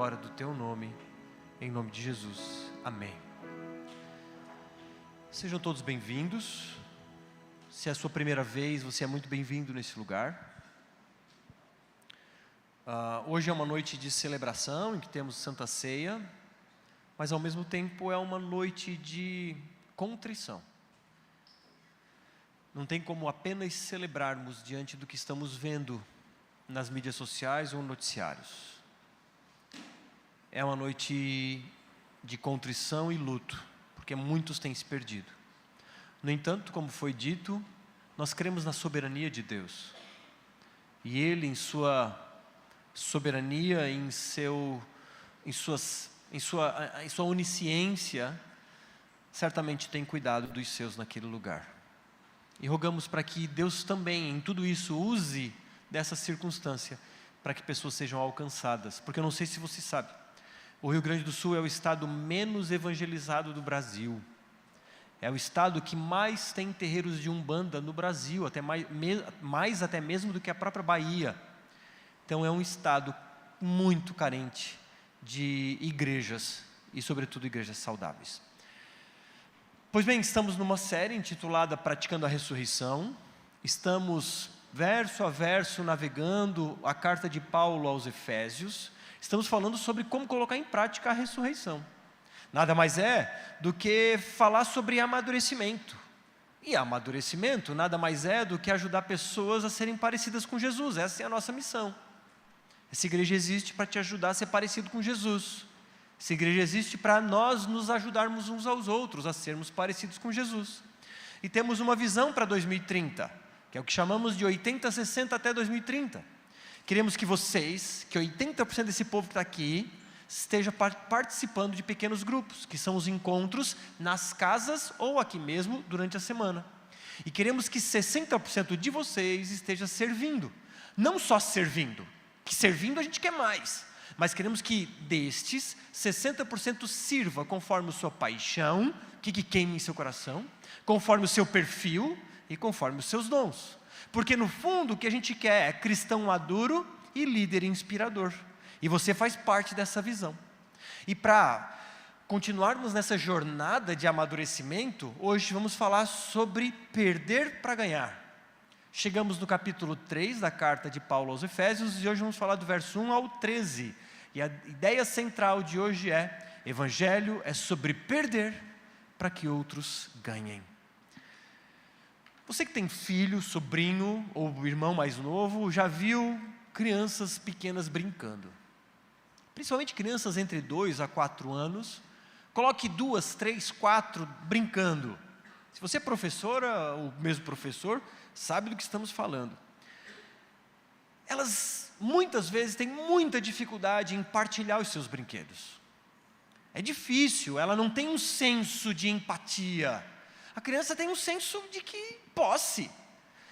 Glória do teu nome, em nome de Jesus, amém. Sejam todos bem-vindos. Se é a sua primeira vez, você é muito bem-vindo nesse lugar. Hoje é uma noite de celebração, em que temos Santa Ceia, mas ao mesmo tempo é uma noite de contrição. Não tem como apenas celebrarmos diante do que estamos vendo nas mídias sociais ou noticiários. É uma noite de contrição e luto, porque muitos têm se perdido. No entanto, como foi dito, nós cremos na soberania de Deus. E Ele, em sua soberania, em sua onisciência, certamente tem cuidado dos seus naquele lugar. E rogamos para que Deus também, em tudo isso, use dessa circunstância, para que pessoas sejam alcançadas. Porque eu não sei se você sabe, o Rio Grande do Sul é o estado menos evangelizado do Brasil. É o estado que mais tem terreiros de Umbanda no Brasil, até mais até mesmo do que a própria Bahia. Então é um estado muito carente de igrejas, e sobretudo igrejas saudáveis. Pois bem, estamos numa série intitulada Praticando a Ressurreição. Estamos verso a verso navegando a carta de Paulo aos Efésios. Estamos falando sobre como colocar em prática a ressurreição. Nada mais é do que falar sobre amadurecimento. E amadurecimento nada mais é do que ajudar pessoas a serem parecidas com Jesus. Essa é a nossa missão. Essa igreja existe para te ajudar a ser parecido com Jesus. Essa igreja existe para nós nos ajudarmos uns aos outros a sermos parecidos com Jesus. E temos uma visão para 2030, que é o que chamamos de 80-60 até 2030. Queremos que vocês, que 80% desse povo que está aqui, esteja participando de pequenos grupos, que são os encontros nas casas ou aqui mesmo durante a semana. E queremos que 60% de vocês esteja servindo. Não só servindo, que servindo a gente quer mais, mas queremos que destes, 60% sirva conforme a sua paixão, que queima em seu coração, conforme o seu perfil e conforme os seus dons. Porque no fundo o que a gente quer é cristão maduro e líder inspirador. E você faz parte dessa visão. E para continuarmos nessa jornada de amadurecimento, hoje vamos falar sobre perder para ganhar. Chegamos no capítulo 3 da carta de Paulo aos Efésios e hoje vamos falar do verso 1 ao 13. E a ideia central de hoje é: Evangelho é sobre perder para que outros ganhem. Você que tem filho, sobrinho ou irmão mais novo, já viu crianças pequenas brincando. Principalmente crianças entre 2 a 4 anos. Coloque 2, 3, 4 brincando. Se você é professora ou mesmo professor, sabe do que estamos falando. Elas muitas vezes têm muita dificuldade em partilhar os seus brinquedos. É difícil, ela não tem um senso de empatia. A criança tem um senso de posse.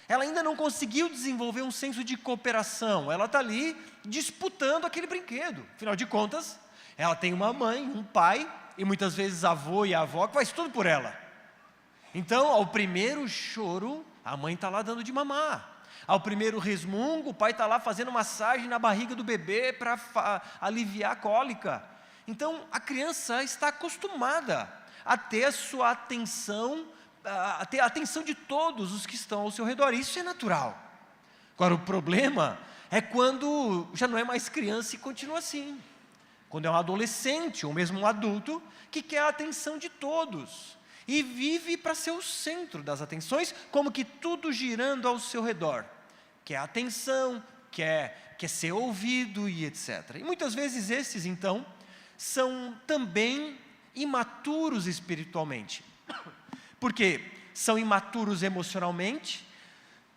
Ela ainda não conseguiu desenvolver um senso de cooperação. Ela está ali disputando aquele brinquedo. Afinal de contas, ela tem uma mãe, um pai, e muitas vezes avô e avó que faz tudo por ela. Então, ao primeiro choro, a mãe está lá dando de mamar. Ao primeiro resmungo, o pai está lá fazendo massagem na barriga do bebê para aliviar a cólica. Então, a criança está acostumada a ter a sua atenção, a ter a atenção de todos os que estão ao seu redor. Isso é natural. Agora, o problema é quando já não é mais criança e continua assim. Quando é um adolescente ou mesmo um adulto que quer a atenção de todos e vive para ser o centro das atenções, como que tudo girando ao seu redor. Quer atenção, quer ser ouvido e etc. E muitas vezes esses, então, são também imaturos espiritualmente. Porque são imaturos emocionalmente,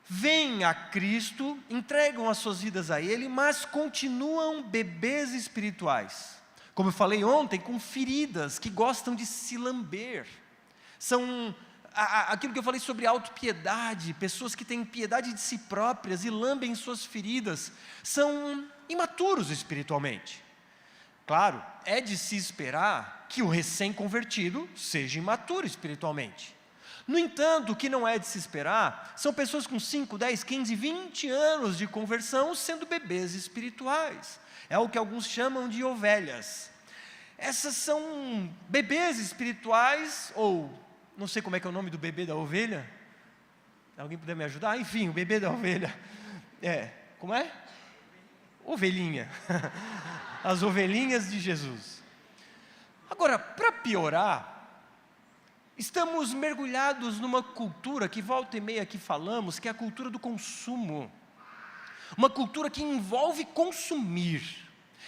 vêm a Cristo, entregam as suas vidas a Ele, mas continuam bebês espirituais. Como eu falei ontem, com feridas que gostam de se lamber. São aquilo que eu falei sobre autopiedade, pessoas que têm piedade de si próprias e lambem suas feridas, são imaturos espiritualmente. Claro, é de se esperar que o recém-convertido seja imaturo espiritualmente. No entanto, o que não é de se esperar, são pessoas com 5, 10, 15, 20 anos de conversão sendo bebês espirituais. É o que alguns chamam de ovelhas. Essas são bebês espirituais, ou não sei como é que é o nome do bebê da ovelha. Alguém puder me ajudar? Enfim, o bebê da ovelha. Como é? Ovelhinha. As ovelhinhas de Jesus. Agora, para piorar, estamos mergulhados numa cultura que volta e meia aqui falamos, que é a cultura do consumo. Uma cultura que envolve consumir.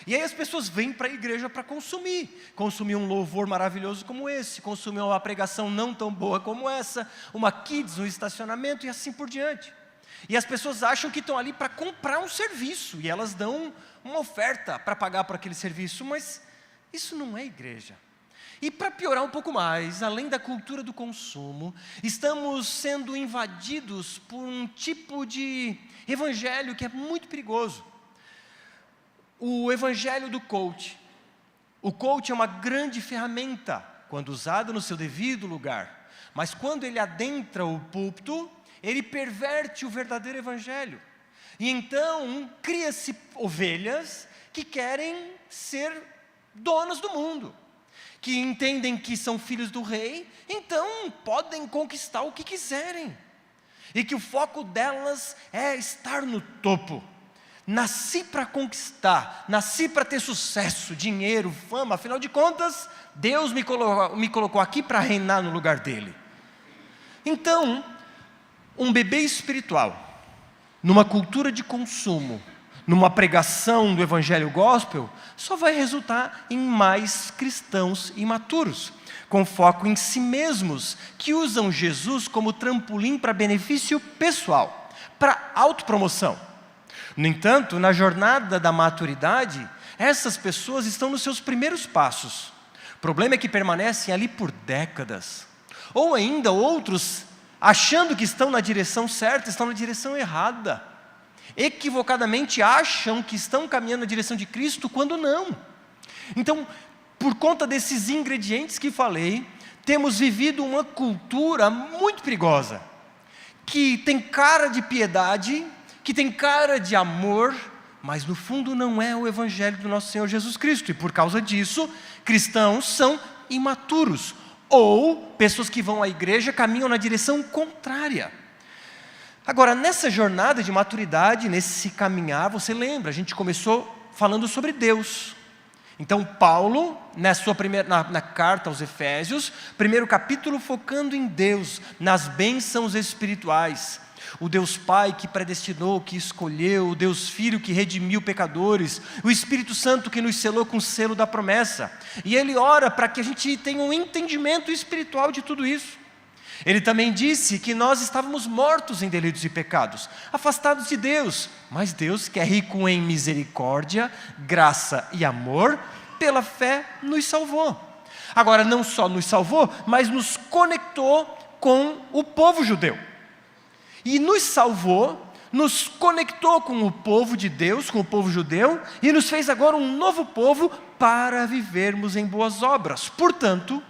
E aí as pessoas vêm para a igreja para consumir. Consumir um louvor maravilhoso como esse, consumir uma pregação não tão boa como essa, uma kids, um estacionamento e assim por diante. E as pessoas acham que estão ali para comprar um serviço, e elas dão uma oferta para pagar por aquele serviço, mas isso não é igreja. E para piorar um pouco mais, além da cultura do consumo, estamos sendo invadidos por um tipo de evangelho que é muito perigoso. O evangelho do coach. O coach é uma grande ferramenta, quando usada no seu devido lugar. Mas quando ele adentra o púlpito, ele perverte o verdadeiro evangelho. E então, cria-se ovelhas que querem ser donas do mundo, que entendem que são filhos do rei, então podem conquistar o que quiserem. E que o foco delas é estar no topo. Nasci para conquistar, nasci para ter sucesso, dinheiro, fama, afinal de contas, Deus me colocou aqui para reinar no lugar dele. Então, um bebê espiritual, numa cultura de consumo, numa pregação do evangelho gospel, só vai resultar em mais cristãos imaturos, com foco em si mesmos, que usam Jesus como trampolim para benefício pessoal, para autopromoção. No entanto, na jornada da maturidade, essas pessoas estão nos seus primeiros passos. O problema é que permanecem ali por décadas. Ou ainda outros, achando que estão na direção certa, estão na direção errada. Equivocadamente acham que estão caminhando na direção de Cristo, quando não. Então, por conta desses ingredientes que falei, temos vivido uma cultura muito perigosa, que tem cara de piedade, que tem cara de amor, mas no fundo não é o evangelho do nosso Senhor Jesus Cristo. E por causa disso, cristãos são imaturos, ou pessoas que vão à igreja caminham na direção contrária. Agora, nessa jornada de maturidade, nesse caminhar, você lembra, a gente começou falando sobre Deus. Então Paulo, na carta aos Efésios, primeiro capítulo focando em Deus, nas bênçãos espirituais. O Deus Pai que predestinou, que escolheu, o Deus Filho que redimiu pecadores, o Espírito Santo que nos selou com o selo da promessa. E ele ora para que a gente tenha um entendimento espiritual de tudo isso. Ele também disse que nós estávamos mortos em delitos e pecados, afastados de Deus, mas Deus, que é rico em misericórdia, graça e amor, pela fé nos salvou. Agora, não só nos salvou, mas nos conectou com o povo judeu. E nos salvou, nos conectou com o povo de Deus, com o povo judeu, e nos fez agora um novo povo para vivermos em boas obras. Portanto,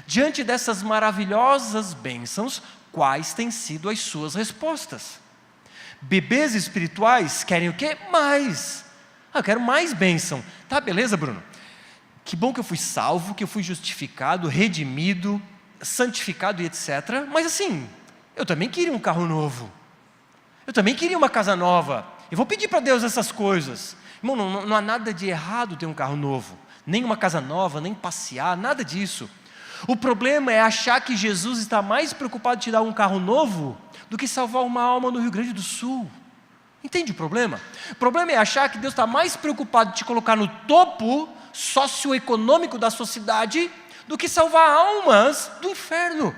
diante dessas maravilhosas bênçãos, quais têm sido as suas respostas? Bebês espirituais querem o quê? Mais. Eu quero mais bênção. Tá, beleza, Bruno? Que bom que eu fui salvo, que eu fui justificado, redimido, santificado e etc. Mas assim, eu também queria um carro novo. Eu também queria uma casa nova. Eu vou pedir para Deus essas coisas. Irmão, não há nada de errado ter um carro novo. Nem uma casa nova, nem passear, nada disso. O problema é achar que Jesus está mais preocupado em te dar um carro novo do que salvar uma alma no Rio Grande do Sul. Entende o problema? O problema é achar que Deus está mais preocupado em te colocar no topo socioeconômico da sua cidade do que salvar almas do inferno.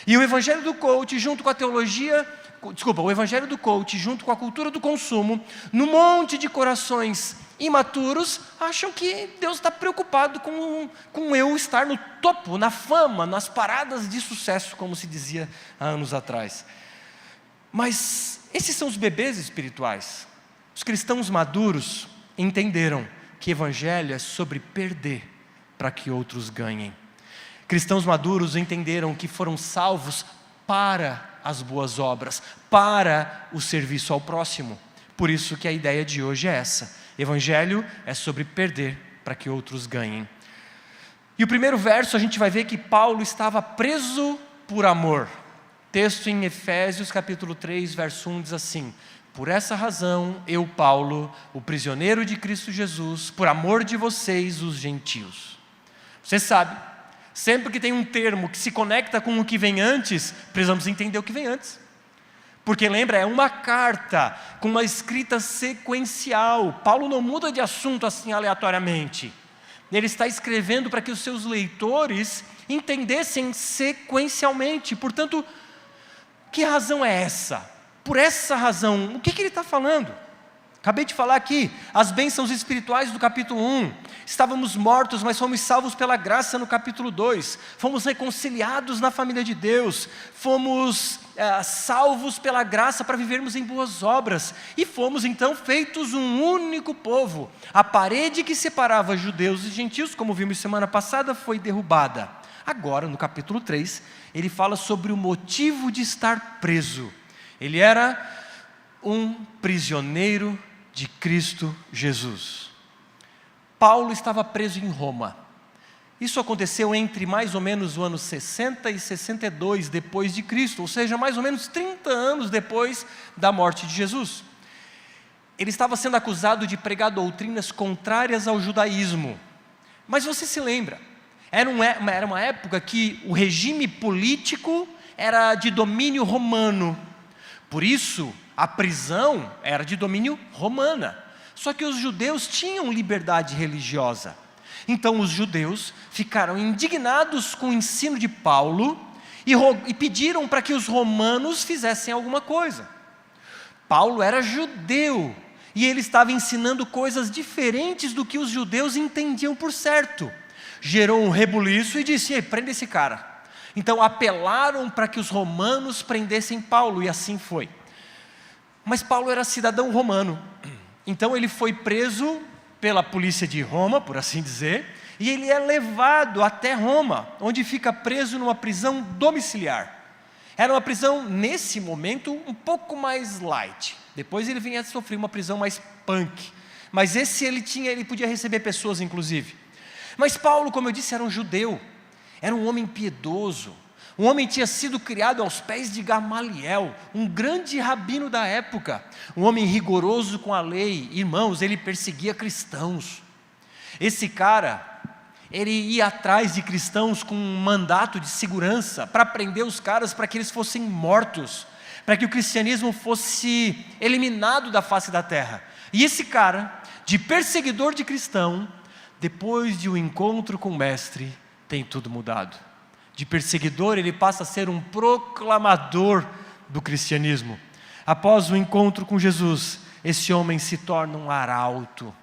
E o evangelho do coach junto com a o evangelho do coach junto com a cultura do consumo, num monte de corações imaturos, acham que Deus está preocupado com eu estar no topo, na fama, nas paradas de sucesso, como se dizia há anos atrás. Mas esses são os bebês espirituais. Os cristãos maduros entenderam que evangelho é sobre perder para que outros ganhem. Cristãos maduros entenderam que foram salvos para as boas obras, para o serviço ao próximo. Por isso que a ideia de hoje é essa. Evangelho é sobre perder para que outros ganhem. E o primeiro verso a gente vai ver que Paulo estava preso por amor. Texto em Efésios capítulo 3, verso 1 diz assim: por essa razão, eu, Paulo, o prisioneiro de Cristo Jesus, por amor de vocês, os gentios. Você sabe, sempre que tem um termo que se conecta com o que vem antes, precisamos entender o que vem antes. Porque lembra, é uma carta com uma escrita sequencial. Paulo não muda de assunto assim aleatoriamente. Ele está escrevendo para que os seus leitores entendessem sequencialmente. Portanto, que razão é essa? Por essa razão, o que ele está falando? Acabei de falar aqui, as bênçãos espirituais do capítulo 1. Estávamos mortos, mas fomos salvos pela graça no capítulo 2. Fomos reconciliados na família de Deus. Fomos salvos pela graça para vivermos em boas obras. E fomos então feitos um único povo. A parede que separava judeus e gentios, como vimos semana passada, foi derrubada. Agora, no capítulo 3, ele fala sobre o motivo de estar preso. Ele era um prisioneiro de Cristo Jesus. Paulo estava preso em Roma. Isso aconteceu entre mais ou menos o ano 60 e 62 depois de Cristo, ou seja, mais ou menos 30 anos depois da morte de Jesus. Ele estava sendo acusado de pregar doutrinas contrárias ao judaísmo. Mas você se lembra, era uma época que o regime político era de domínio romano. Por isso, a prisão era de domínio romana. Só que os judeus tinham liberdade religiosa. Então os judeus ficaram indignados com o ensino de Paulo e pediram para que os romanos fizessem alguma coisa. Paulo era judeu e ele estava ensinando coisas diferentes do que os judeus entendiam por certo. Gerou um rebuliço e disse: ei, prenda esse cara. Então apelaram para que os romanos prendessem Paulo, e assim foi. Mas Paulo era cidadão romano, então ele foi preso pela polícia de Roma, por assim dizer, e ele é levado até Roma, onde fica preso numa prisão domiciliar. Era uma prisão, nesse momento, um pouco mais light. Depois ele vinha a sofrer uma prisão mais punk. Mas ele podia receber pessoas, inclusive. Mas Paulo, como eu disse, era um judeu. Era um homem piedoso. Um homem tinha sido criado aos pés de Gamaliel, um grande rabino da época. Um homem rigoroso com a lei. Irmãos, ele perseguia cristãos. Esse cara, ele ia atrás de cristãos com um mandato de segurança para prender os caras para que eles fossem mortos, para que o cristianismo fosse eliminado da face da terra. E esse cara, de perseguidor de cristão, depois de um encontro com o mestre, tem tudo mudado. De perseguidor, ele passa a ser um proclamador do cristianismo. Após o encontro com Jesus, esse homem se torna um arauto.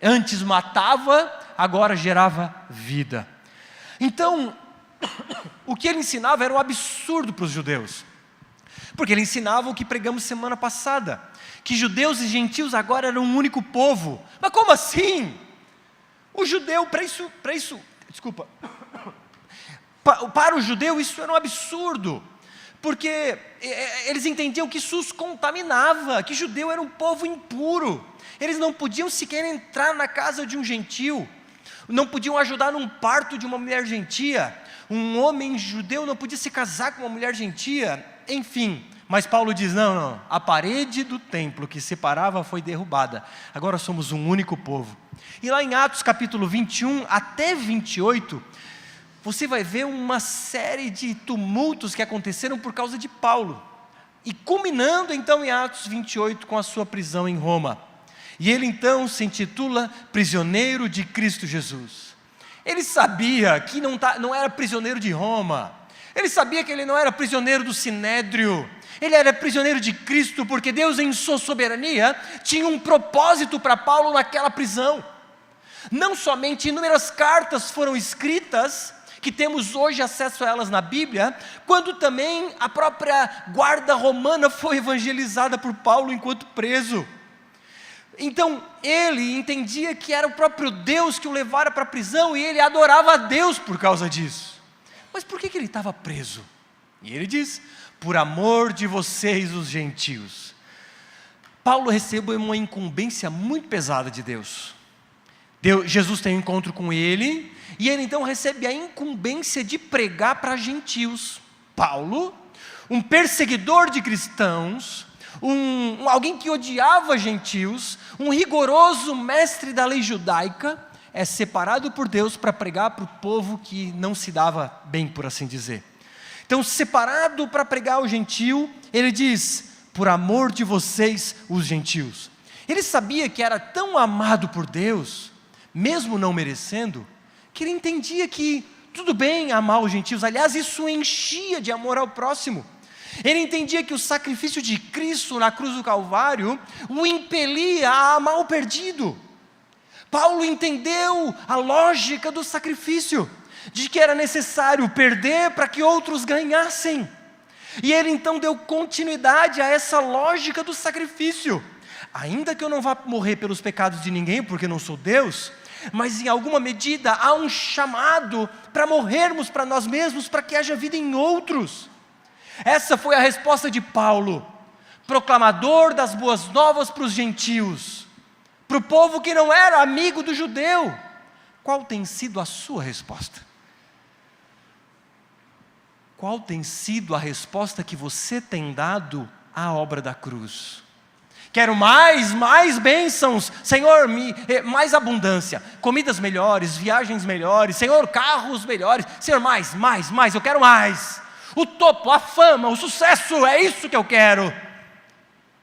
Antes matava, agora gerava vida. Então, o que ele ensinava era um absurdo para os judeus. Porque ele ensinava o que pregamos semana passada, que judeus e gentios agora eram um único povo. Mas como assim? O judeu, para o judeu isso era um absurdo, porque eles entendiam que isso os contaminava, que judeu era um povo impuro. Eles não podiam sequer entrar na casa de um gentio, não podiam ajudar num parto de uma mulher gentia, um homem judeu não podia se casar com uma mulher gentia, enfim. Mas Paulo diz, não, a parede do templo que separava foi derrubada, agora somos um único povo. E lá em Atos capítulo 21 até 28, você vai ver uma série de tumultos que aconteceram por causa de Paulo, e culminando então em Atos 28 com a sua prisão em Roma. E ele então se intitula prisioneiro de Cristo Jesus. Ele sabia que não era prisioneiro de Roma, ele sabia que ele não era prisioneiro do Sinédrio, ele era prisioneiro de Cristo, porque Deus em sua soberania tinha um propósito para Paulo naquela prisão. Não somente inúmeras cartas foram escritas, que temos hoje acesso a elas na Bíblia, quando também a própria guarda romana foi evangelizada por Paulo enquanto preso. Então ele entendia que era o próprio Deus que o levara para a prisão, e ele adorava a Deus por causa disso. Mas por que ele estava preso? E ele diz: por amor de vocês, os gentios. Paulo recebeu uma incumbência muito pesada de Deus. Jesus tem um encontro com ele, e ele então recebe a incumbência de pregar para gentios. Paulo, um perseguidor de cristãos, alguém que odiava gentios, um rigoroso mestre da lei judaica, é separado por Deus para pregar para o povo que não se dava bem, por assim dizer. Então, separado para pregar ao gentio, ele diz: por amor de vocês, os gentios. Ele sabia que era tão amado por Deus, mesmo não merecendo, que ele entendia que tudo bem amar os gentios. Aliás, isso enchia de amor ao próximo. Ele entendia que o sacrifício de Cristo na cruz do Calvário o impelia a amar o perdido. Paulo entendeu a lógica do sacrifício, de que era necessário perder para que outros ganhassem. E ele então deu continuidade a essa lógica do sacrifício. Ainda que eu não vá morrer pelos pecados de ninguém, porque não sou Deus, mas em alguma medida há um chamado para morrermos para nós mesmos, para que haja vida em outros. Essa foi a resposta de Paulo, proclamador das boas novas para os gentios, para o povo que não era amigo do judeu. Qual tem sido a sua resposta? Qual tem sido a resposta que você tem dado à obra da cruz? Quero mais bênçãos, Senhor, mais abundância, comidas melhores, viagens melhores, Senhor, carros melhores, Senhor, mais, eu quero mais. O topo, a fama, o sucesso, é isso que eu quero.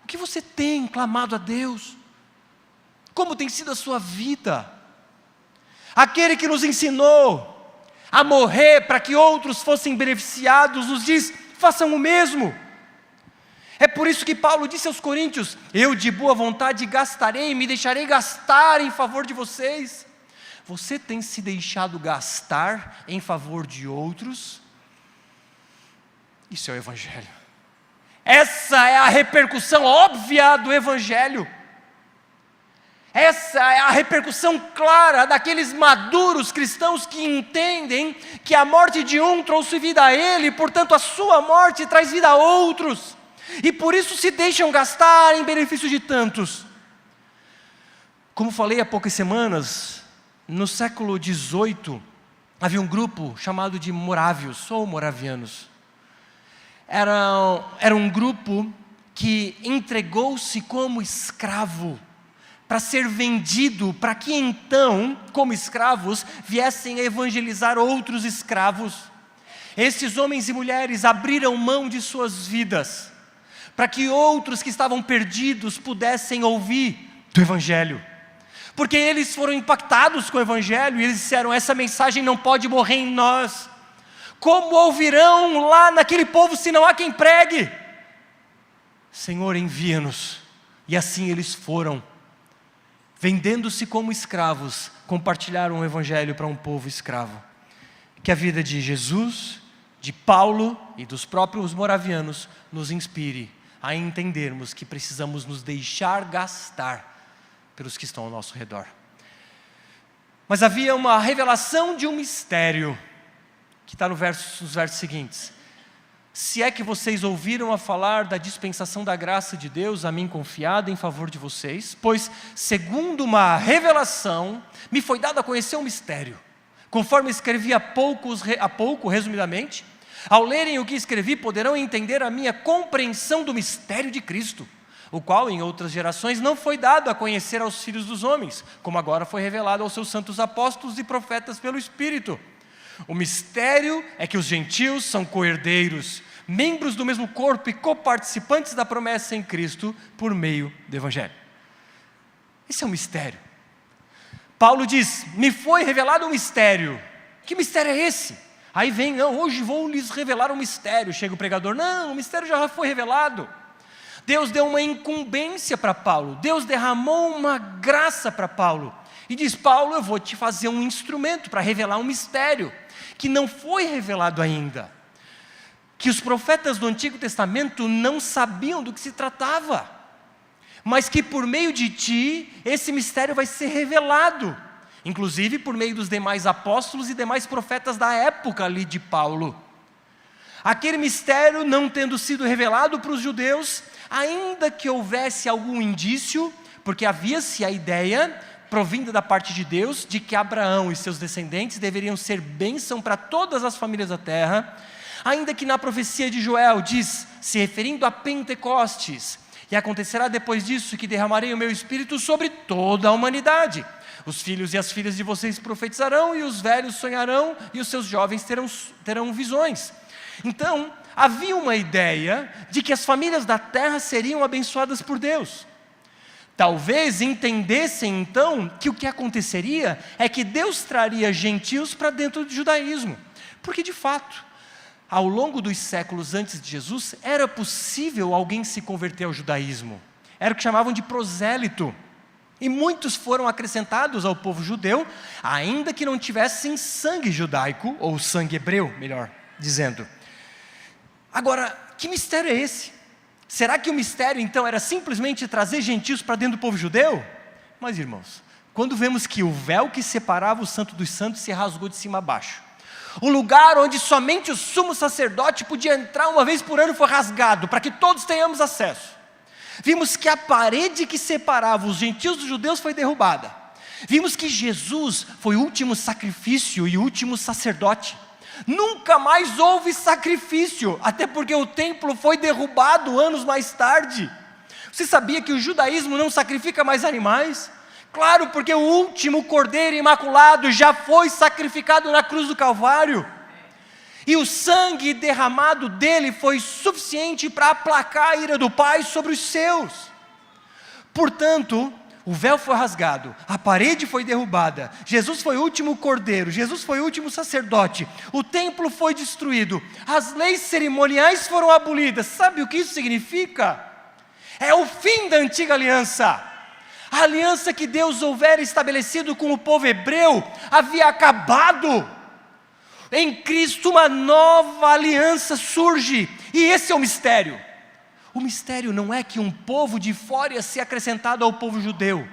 O que você tem clamado a Deus? Como tem sido a sua vida? Aquele que nos ensinou a morrer para que outros fossem beneficiados, nos diz: façam o mesmo. É por isso que Paulo disse aos coríntios: eu de boa vontade gastarei, me deixarei gastar em favor de vocês. Você tem se deixado gastar em favor de outros? Isso é o Evangelho. Essa é a repercussão óbvia do Evangelho. Essa é a repercussão clara daqueles maduros cristãos que entendem que a morte de um trouxe vida a ele, portanto a sua morte traz vida a outros, e por isso se deixam gastar em benefício de tantos. Como falei há poucas semanas, no século XVIII havia um grupo chamado de morávios ou moravianos. Era um grupo que entregou-se como escravo para ser vendido, para que então, como escravos, viessem a evangelizar outros escravos. Esses homens e mulheres abriram mão de suas vidas, para que outros que estavam perdidos pudessem ouvir do Evangelho. Porque eles foram impactados com o Evangelho, e eles disseram: essa mensagem não pode morrer em nós. Como ouvirão lá naquele povo se não há quem pregue? Senhor, envia-nos. E assim eles foram, vendendo-se como escravos, compartilharam o Evangelho para um povo escravo. Que a vida de Jesus, de Paulo e dos próprios moravianos nos inspire a entendermos que precisamos nos deixar gastar pelos que estão ao nosso redor. Mas havia uma revelação de um mistério, que está nos versos seguintes: se é que vocês ouviram a falar da dispensação da graça de Deus a mim confiada em favor de vocês, pois segundo uma revelação me foi dado a conhecer um mistério, conforme escrevi há pouco, resumidamente. Ao lerem o que escrevi, poderão entender a minha compreensão do mistério de Cristo, o qual em outras gerações não foi dado a conhecer aos filhos dos homens, como agora foi revelado aos seus santos apóstolos e profetas pelo Espírito. O mistério é que os gentios são co-herdeiros, membros do mesmo corpo e coparticipantes da promessa em Cristo por meio do Evangelho. Esse é um mistério. Paulo diz: me foi revelado um mistério. Que mistério é esse? Aí vem: não, hoje vou lhes revelar um mistério. Chega o pregador: não, o mistério já foi revelado. Deus deu uma incumbência para Paulo, Deus derramou uma graça para Paulo, e diz: Paulo, eu vou te fazer um instrumento para revelar um mistério que não foi revelado ainda, que os profetas do Antigo Testamento não sabiam do que se tratava. mas que por meio de ti, esse mistério vai ser revelado, inclusive por meio dos demais apóstolos e demais profetas da época ali de Paulo. Aquele mistério não tendo sido revelado para os judeus, ainda que houvesse algum indício, porque havia-se a ideia, provinda da parte de Deus, de que Abraão e seus descendentes deveriam ser bênção para todas as famílias da terra, ainda que na profecia de Joel diz, se referindo a Pentecostes, e acontecerá depois disso que derramarei o meu espírito sobre toda a humanidade. Os filhos e as filhas de vocês profetizarão, e os velhos sonharão, e os seus jovens terão visões. Então, havia uma ideia de que as famílias da terra seriam abençoadas por Deus. Talvez entendessem então que o que aconteceria é que Deus traria gentios para dentro do judaísmo. Porque de fato, ao longo dos séculos antes de Jesus, era possível alguém se converter ao judaísmo. Era o que chamavam de prosélito. E muitos foram acrescentados ao povo judeu, ainda que não tivessem sangue judaico, ou sangue hebreu, melhor dizendo. Agora, que mistério é esse? Será que o mistério então era simplesmente trazer gentios para dentro do povo judeu? Mas irmãos, quando vemos que o véu que separava o santo dos santos se rasgou de cima a baixo, o lugar onde somente o sumo sacerdote podia entrar uma vez por ano foi rasgado, para que todos tenhamos acesso. Vimos que a parede que separava os gentios dos judeus foi derrubada. Vimos que Jesus foi o último sacrifício e o último sacerdote. Nunca mais houve sacrifício, até porque o templo foi derrubado anos mais tarde. Você sabia que o judaísmo não sacrifica mais animais? Claro, porque o último cordeiro imaculado já foi sacrificado na cruz do Calvário. E o sangue derramado dele foi suficiente para aplacar a ira do Pai sobre os seus. Portanto, o véu foi rasgado, a parede foi derrubada, Jesus foi o último cordeiro, Jesus foi o último sacerdote, o templo foi destruído, as leis cerimoniais foram abolidas. Sabe o que isso significa? É o fim da antiga aliança. A aliança que Deus houvera estabelecido com o povo hebreu havia acabado. Em Cristo uma nova aliança surge, e esse é o mistério. O mistério não é que um povo de fora ia ser acrescentado ao povo judeu.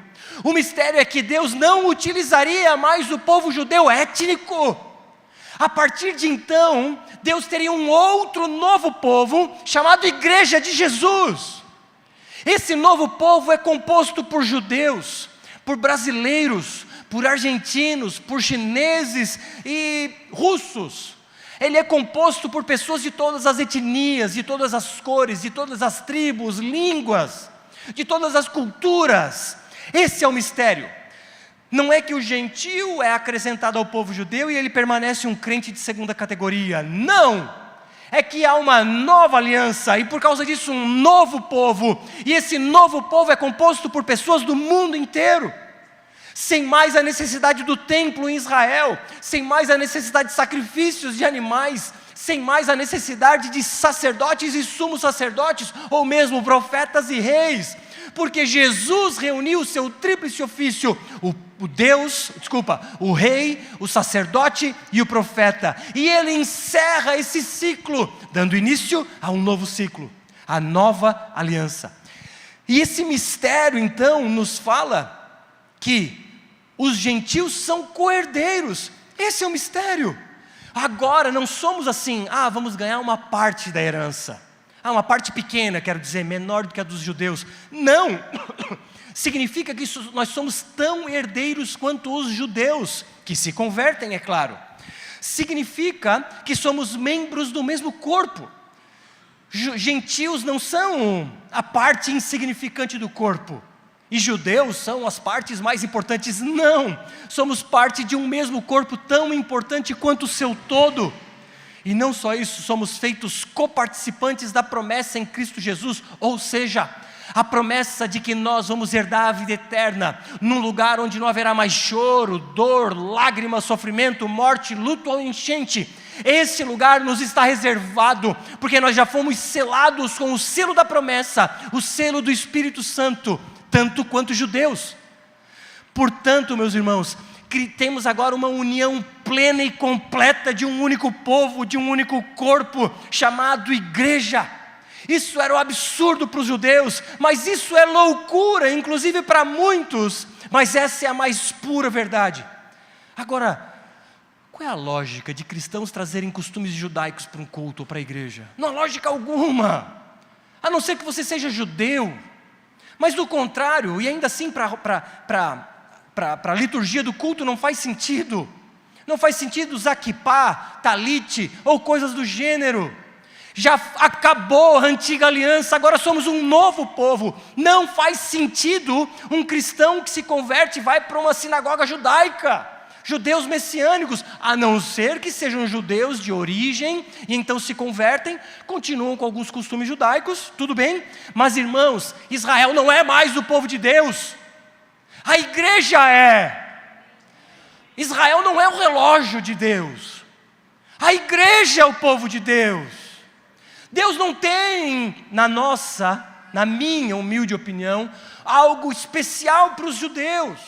O mistério é que Deus não utilizaria mais o povo judeu étnico. A partir de então, Deus teria um outro novo povo, chamado Igreja de Jesus. Esse novo povo é composto por judeus, por brasileiros, por argentinos, por chineses e russos. Ele é composto por pessoas de todas as etnias, de todas as cores, de todas as tribos, línguas, de todas as culturas. Esse é o mistério. Não é que o gentio é acrescentado ao povo judeu e ele permanece um crente de segunda categoria. Não! É que há uma nova aliança e por causa disso um novo povo. E esse novo povo é composto por pessoas do mundo inteiro. Sem mais a necessidade do templo em Israel, sem mais a necessidade de sacrifícios de animais, sem mais a necessidade de sacerdotes e sumos sacerdotes, ou mesmo profetas e reis, porque Jesus reuniu o seu tríplice ofício, o rei, o sacerdote e o profeta, e ele encerra esse ciclo, dando início a um novo ciclo, a nova aliança. E esse mistério então nos fala que os gentios são co-herdeiros. Esse é o mistério. Agora não somos assim, vamos ganhar uma parte da herança. Uma parte pequena, quero dizer, menor do que a dos judeus. Não! Significa que nós somos tão herdeiros quanto os judeus, que se convertem, é claro. Significa que somos membros do mesmo corpo. Gentios não são a parte insignificante do corpo. E judeus são as partes mais importantes. Não, somos parte de um mesmo corpo tão importante quanto o seu todo. E não só isso, somos feitos coparticipantes da promessa em Cristo Jesus, ou seja, a promessa de que nós vamos herdar a vida eterna, num lugar onde não haverá mais choro, dor, lágrimas, sofrimento, morte, luto ou enchente. Esse lugar nos está reservado, porque nós já fomos selados com o selo da promessa, o selo do Espírito Santo, tanto quanto judeus. Portanto, meus irmãos, temos agora uma união plena e completa de um único povo, de um único corpo, chamado igreja. Isso era um absurdo para os judeus, mas isso é loucura, inclusive para muitos, mas essa é a mais pura verdade. Agora, qual é a lógica de cristãos trazerem costumes judaicos para um culto ou para a igreja? Não há lógica alguma, a não ser que você seja judeu. Mas do contrário, e ainda assim para a liturgia do culto não faz sentido. Não faz sentido usar quipá, talite ou coisas do gênero. Já acabou a antiga aliança, agora somos um novo povo. Não faz sentido um cristão que se converte e vai para uma sinagoga judaica. Judeus messiânicos, a não ser que sejam judeus de origem, e então se convertem, continuam com alguns costumes judaicos, tudo bem, mas irmãos, Israel não é mais o povo de Deus, a igreja é. Israel não é o relógio de Deus, a igreja é o povo de Deus. Deus não tem, na minha humilde opinião, algo especial para os judeus,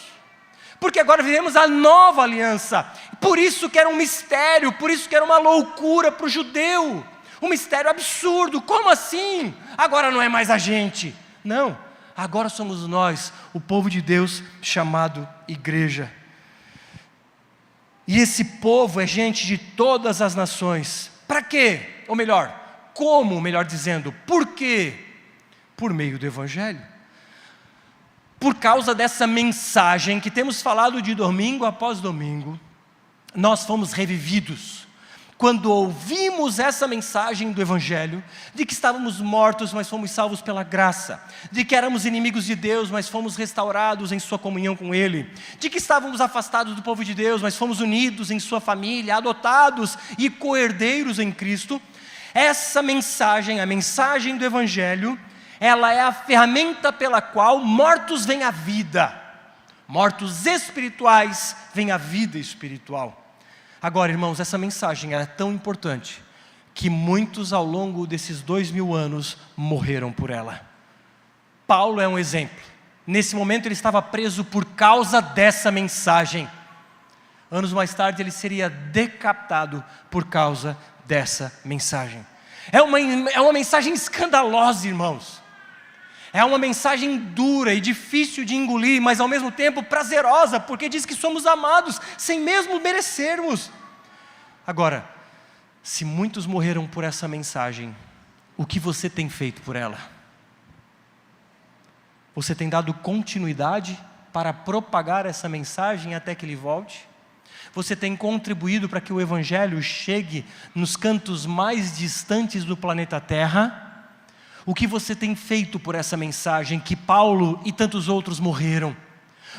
porque agora vivemos a nova aliança, por isso que era um mistério, por isso que era uma loucura para o judeu, um mistério absurdo. Como assim? Agora não é mais a gente. Não, agora somos nós, o povo de Deus chamado igreja. E esse povo é gente de todas as nações. Para quê? Ou melhor, como, melhor dizendo, por quê? Por meio do Evangelho. Por causa dessa mensagem que temos falado de domingo após domingo, nós fomos revividos. Quando ouvimos essa mensagem do Evangelho, de que estávamos mortos, mas fomos salvos pela graça, de que éramos inimigos de Deus, mas fomos restaurados em sua comunhão com Ele, de que estávamos afastados do povo de Deus, mas fomos unidos em sua família, adotados e co-herdeiros em Cristo. Essa mensagem, a mensagem do Evangelho, ela é a ferramenta pela qual mortos vêm à vida, mortos espirituais vêm à vida espiritual. Agora, irmãos, essa mensagem é tão importante que muitos ao longo desses 2000 anos morreram por ela. Paulo é um exemplo. Nesse momento ele estava preso por causa dessa mensagem. Anos mais tarde ele seria decapitado por causa dessa mensagem. É uma mensagem escandalosa, irmãos. É uma mensagem dura e difícil de engolir, mas ao mesmo tempo prazerosa, porque diz que somos amados sem mesmo merecermos. Agora, se muitos morreram por essa mensagem, o que você tem feito por ela? Você tem dado continuidade para propagar essa mensagem até que ele volte? Você tem contribuído para que o Evangelho chegue nos cantos mais distantes do planeta Terra? O que você tem feito por essa mensagem que Paulo e tantos outros morreram?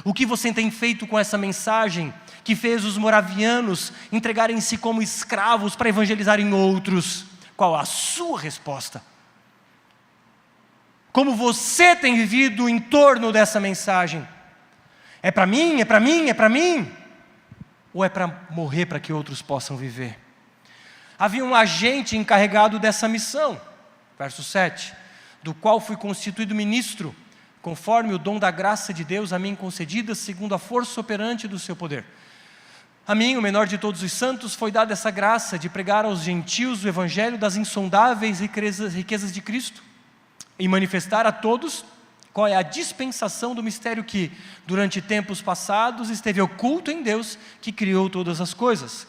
O que você tem feito com essa mensagem que fez os moravianos entregarem-se como escravos para evangelizarem outros? Qual a sua resposta? Como você tem vivido em torno dessa mensagem? É para mim? É para mim? É para mim? Ou é para morrer para que outros possam viver? Havia um agente encarregado dessa missão, verso 7, do qual fui constituído ministro, conforme o dom da graça de Deus a mim concedida, segundo a força operante do seu poder. A mim, o menor de todos os santos, foi dada essa graça de pregar aos gentios o evangelho das insondáveis riquezas de Cristo, e manifestar a todos qual é a dispensação do mistério que, durante tempos passados, esteve oculto em Deus, que criou todas as coisas.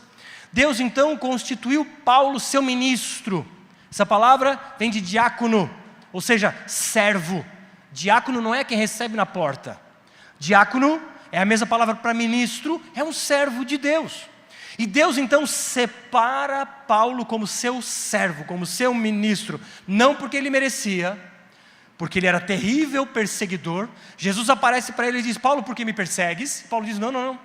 Deus então constituiu Paulo seu ministro. Essa palavra vem de diácono, ou seja, servo. Diácono não é quem recebe na porta. Diácono é a mesma palavra para ministro, é um servo de Deus. E Deus então separa Paulo como seu servo, como seu ministro, não porque ele merecia, porque ele era terrível perseguidor. Jesus aparece para ele e diz: Paulo, por que me persegues? Paulo diz: não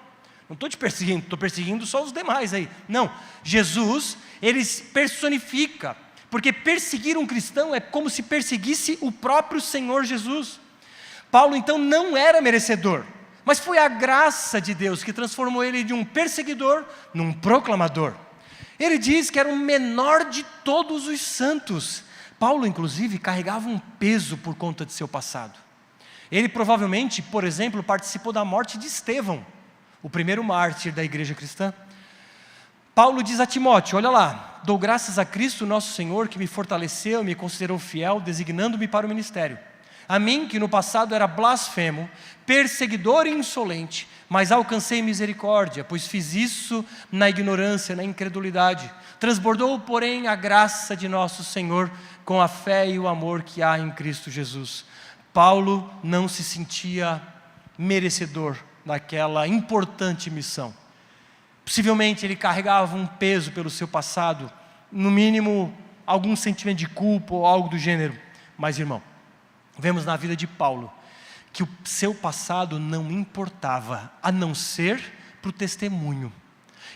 estou te perseguindo, estou perseguindo só os demais aí. Não, Jesus, ele personifica, porque perseguir um cristão é como se perseguisse o próprio Senhor Jesus. Paulo então não era merecedor, mas foi a graça de Deus que transformou ele de um perseguidor num proclamador. Ele diz que era o menor de todos os santos. Paulo, inclusive, carregava um peso por conta de seu passado. Ele provavelmente, por exemplo, participou da morte de Estevão, o primeiro mártir da igreja cristã. Paulo diz a Timóteo: olha lá, dou graças a Cristo nosso Senhor, que me fortaleceu e me considerou fiel, designando-me para o ministério. A mim, que no passado era blasfemo, perseguidor e insolente, mas alcancei misericórdia, pois fiz isso na ignorância, na incredulidade. Transbordou, porém, a graça de nosso Senhor com a fé e o amor que há em Cristo Jesus. Paulo não se sentia merecedor daquela importante missão. Possivelmente ele carregava um peso pelo seu passado, no mínimo algum sentimento de culpa ou algo do gênero. Mas, irmão, vemos na vida de Paulo que o seu passado não importava, a não ser para o testemunho.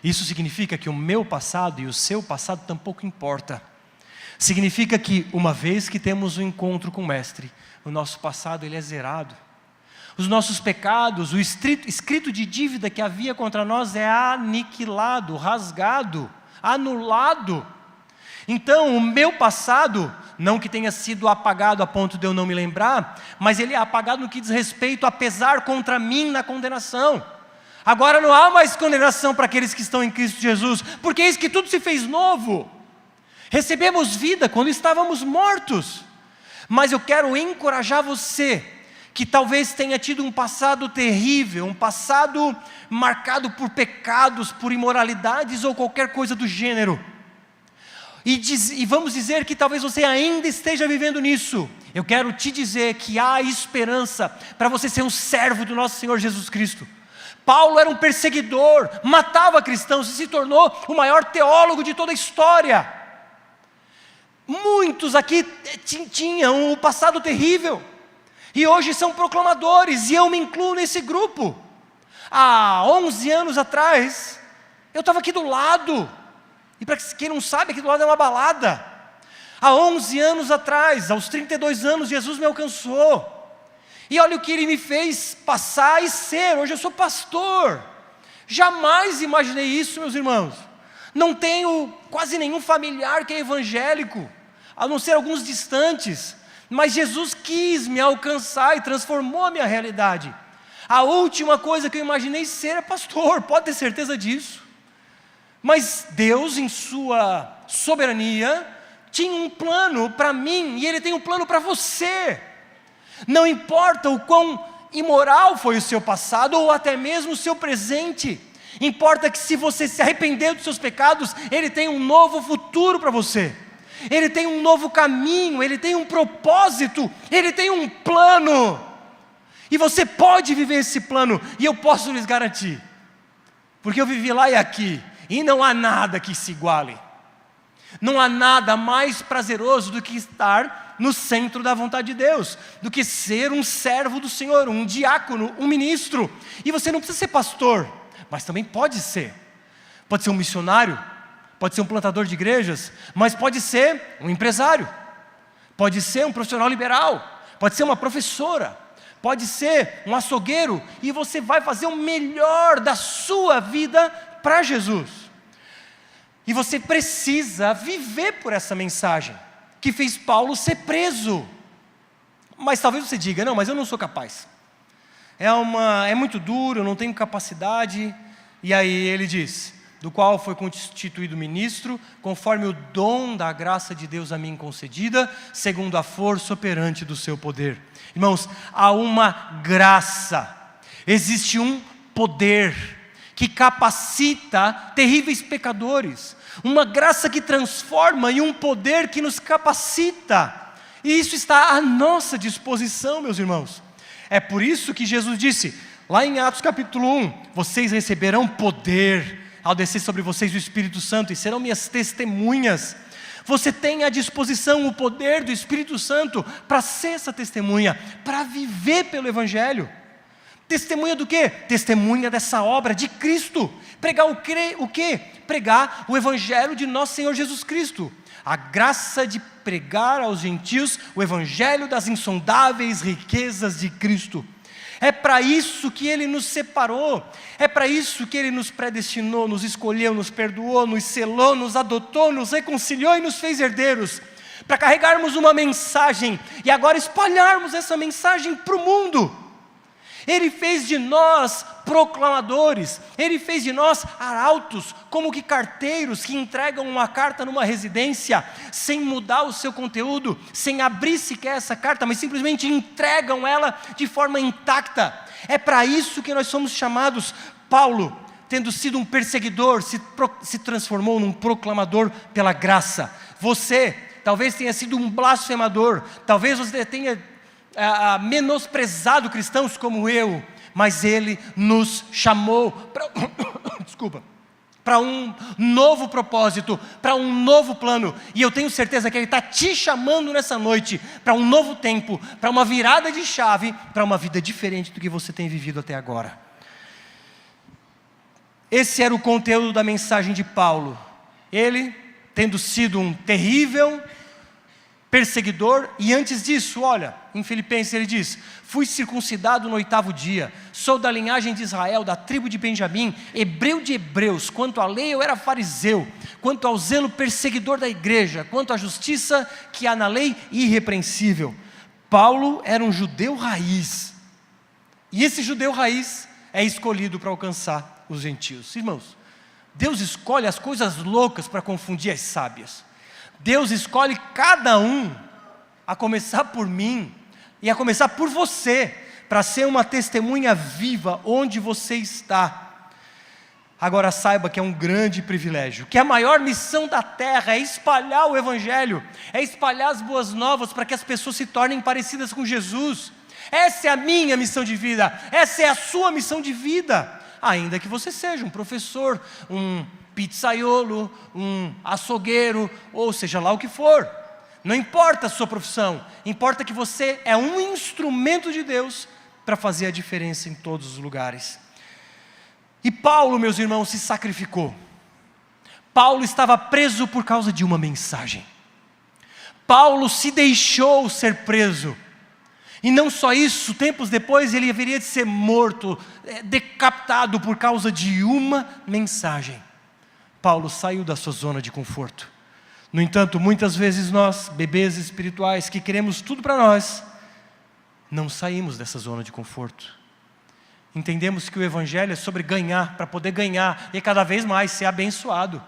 Isso significa que o meu passado e o seu passado tampouco importa. Significa que uma vez que temos um encontro com o Mestre, o nosso passado ele é zerado. Os nossos pecados, o escrito de dívida que havia contra nós é aniquilado, rasgado, anulado. Então, o meu passado, não que tenha sido apagado a ponto de eu não me lembrar, mas ele é apagado no que diz respeito a pesar contra mim na condenação. Agora não há mais condenação para aqueles que estão em Cristo Jesus, porque eis que tudo se fez novo. Recebemos vida quando estávamos mortos. Mas eu quero encorajar você, que talvez tenha tido um passado terrível, um passado marcado por pecados, por imoralidades ou qualquer coisa do gênero. E vamos dizer que talvez você ainda esteja vivendo nisso. Eu quero te dizer que há esperança para você ser um servo do nosso Senhor Jesus Cristo. Paulo era um perseguidor, matava cristãos e se tornou o maior teólogo de toda a história. Muitos aqui tinham um passado terrível e hoje são proclamadores, e eu me incluo nesse grupo. Há 11 anos atrás, eu estava aqui do lado. E para quem não sabe, aqui do lado é uma balada. Há 11 anos atrás, aos 32 anos, Jesus me alcançou. E olha o que Ele me fez passar e ser. Hoje eu sou pastor. Jamais imaginei isso, meus irmãos. Não tenho quase nenhum familiar que é evangélico, a não ser alguns distantes. Mas Jesus quis me alcançar e transformou a minha realidade. A última coisa que eu imaginei ser é pastor, pode ter certeza disso. Mas Deus, em sua soberania, tinha um plano para mim, e Ele tem um plano para você. Não importa o quão imoral foi o seu passado, ou até mesmo o seu presente, importa que se você se arrepender dos seus pecados, Ele tem um novo futuro para você. Ele tem um novo caminho, Ele tem um propósito, Ele tem um plano. E você pode viver esse plano, e eu posso lhes garantir, porque eu vivi lá e aqui, e não há nada que se iguale. Não há nada mais prazeroso do que estar no centro da vontade de Deus, do que ser um servo do Senhor, um diácono, um ministro. E você não precisa ser pastor, mas também pode ser. Pode ser um missionário, pode ser um plantador de igrejas, mas pode ser um empresário, pode ser um profissional liberal, pode ser uma professora, pode ser um açougueiro, e você vai fazer o melhor da sua vida para Jesus. E você precisa viver por essa mensagem que fez Paulo ser preso. Mas talvez você diga: não, mas eu não sou capaz, é muito duro, eu não tenho capacidade. E aí ele diz: do qual foi constituído ministro, conforme o dom da graça de Deus a mim concedida, segundo a força operante do seu poder. Irmãos, há uma graça, existe um poder que capacita terríveis pecadores, uma graça que transforma e um poder que nos capacita, e isso está à nossa disposição, meus irmãos. É por isso que Jesus disse, lá em Atos capítulo 1, vocês receberão poder ao descer sobre vocês o Espírito Santo, e serão minhas testemunhas. Você tem à disposição o poder do Espírito Santo para ser essa testemunha, para viver pelo Evangelho. Testemunha do quê? Testemunha dessa obra de Cristo. Pregar o quê? Pregar o Evangelho de nosso Senhor Jesus Cristo. A graça de pregar aos gentios o Evangelho das insondáveis riquezas de Cristo. É para isso que Ele nos separou, é para isso que Ele nos predestinou, nos escolheu, nos perdoou, nos selou, nos adotou, nos reconciliou e nos fez herdeiros, para carregarmos uma mensagem e agora espalharmos essa mensagem para o mundo. Ele fez de nós proclamadores, Ele fez de nós arautos, como que carteiros que entregam uma carta numa residência, sem mudar o seu conteúdo, sem abrir sequer essa carta, mas simplesmente entregam ela de forma intacta. É para isso que nós somos chamados. Paulo, tendo sido um perseguidor, se transformou num proclamador pela graça. Você talvez tenha sido um blasfemador, talvez você tenha menosprezado cristãos como eu, mas Ele nos chamou para um novo propósito, para um novo plano, e eu tenho certeza que Ele está te chamando nessa noite, para um novo tempo, para uma virada de chave, para uma vida diferente do que você tem vivido até agora. Esse era o conteúdo da mensagem de Paulo. Ele, tendo sido um terrível perseguidor, e antes disso, olha, em Filipenses ele diz: fui circuncidado no 8º dia, sou da linhagem de Israel, da tribo de Benjamim, hebreu de hebreus, quanto à lei eu era fariseu, quanto ao zelo perseguidor da igreja, quanto à justiça que há na lei, irrepreensível. Paulo era um judeu raiz, e esse judeu raiz é escolhido para alcançar os gentios. Irmãos, Deus escolhe as coisas loucas para confundir as sábias. Deus escolhe cada um, a começar por mim e a começar por você, para ser uma testemunha viva onde você está. Agora saiba que é um grande privilégio, que a maior missão da terra é espalhar o Evangelho, é espalhar as boas novas para que as pessoas se tornem parecidas com Jesus. Essa é a minha missão de vida, essa é a sua missão de vida, ainda que você seja um professor, um pizzaiolo, um açougueiro, ou seja lá o que for. Não importa a sua profissão, importa que você é um instrumento de Deus para fazer a diferença em todos os lugares. E Paulo, meus irmãos, se sacrificou. Paulo estava preso por causa de uma mensagem. Paulo se deixou ser preso. E não só isso, tempos depois ele haveria de ser morto, decapitado por causa de uma mensagem. Paulo saiu da sua zona de conforto. No entanto, muitas vezes nós, bebês espirituais, que queremos tudo para nós, não saímos dessa zona de conforto. Entendemos que o Evangelho é sobre ganhar, para poder ganhar, e cada vez mais ser abençoado,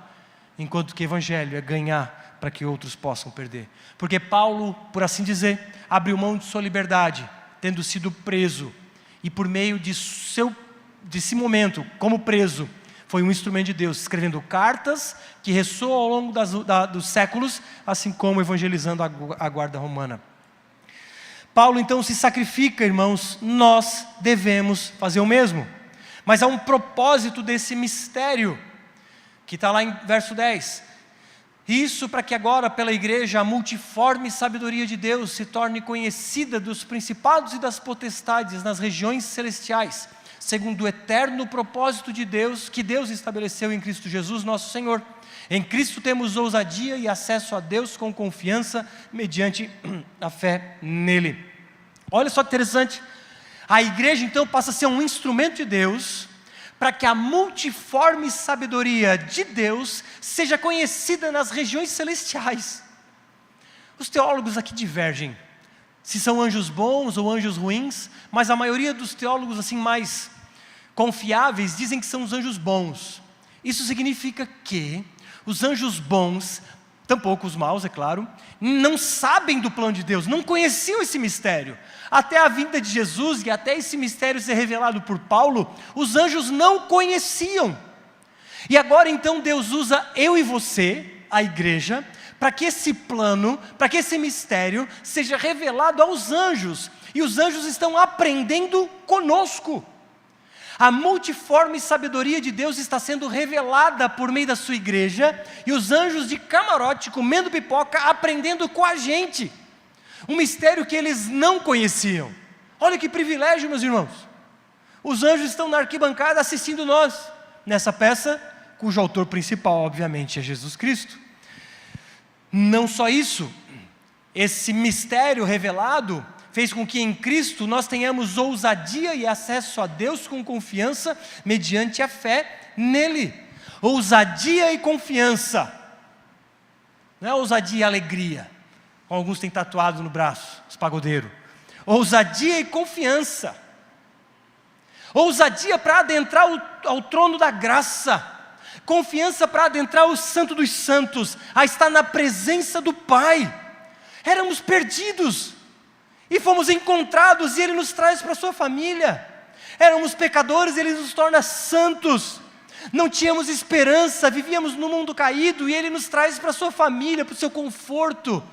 enquanto que o Evangelho é ganhar, para que outros possam perder. Porque Paulo, por assim dizer, abriu mão de sua liberdade, tendo sido preso, e por meio desse momento, como preso, foi um instrumento de Deus, escrevendo cartas que ressoam ao longo dos séculos, assim como evangelizando a guarda romana. Paulo então se sacrifica, irmãos, nós devemos fazer o mesmo. Mas há um propósito desse mistério, que está lá em verso 10. Isso para que agora pela igreja a multiforme sabedoria de Deus se torne conhecida dos principados e das potestades nas regiões celestiais, segundo o eterno propósito de Deus, que Deus estabeleceu em Cristo Jesus nosso Senhor. Em Cristo temos ousadia e acesso a Deus com confiança, mediante a fé nele. Olha só que interessante, a igreja então passa a ser um instrumento de Deus, para que a multiforme sabedoria de Deus seja conhecida nas regiões celestiais. Os teólogos aqui divergem, se são anjos bons ou anjos ruins, mas a maioria dos teólogos assim mais confiáveis dizem que são os anjos bons. Isso significa que os anjos bons, tampouco os maus, é claro, não sabem do plano de Deus, não conheciam esse mistério. Até a vinda de Jesus e até esse mistério ser revelado por Paulo, os anjos não conheciam. E agora então Deus usa eu e você, a igreja, para que esse plano, para que esse mistério seja revelado aos anjos. E os anjos estão aprendendo conosco. A multiforme sabedoria de Deus está sendo revelada por meio da sua igreja, e os anjos de camarote comendo pipoca, aprendendo com a gente. Um mistério que eles não conheciam. Olha que privilégio, meus irmãos. Os anjos estão na arquibancada assistindo nós, nessa peça, cujo autor principal, obviamente, é Jesus Cristo. Não só isso, esse mistério revelado fez com que em Cristo nós tenhamos ousadia e acesso a Deus com confiança, mediante a fé nele. Ousadia e confiança, não é ousadia e alegria, como alguns têm tatuado no braço, os pagodeiros. Ousadia e confiança. ousadia para adentrar ao trono da graça, confiança para adentrar o Santo dos Santos, a estar na presença do Pai. Éramos perdidos e fomos encontrados, e Ele nos traz para a sua família. Éramos pecadores, Ele nos torna santos. Não tínhamos esperança, vivíamos no mundo caído, e Ele nos traz para a sua família, para o seu conforto.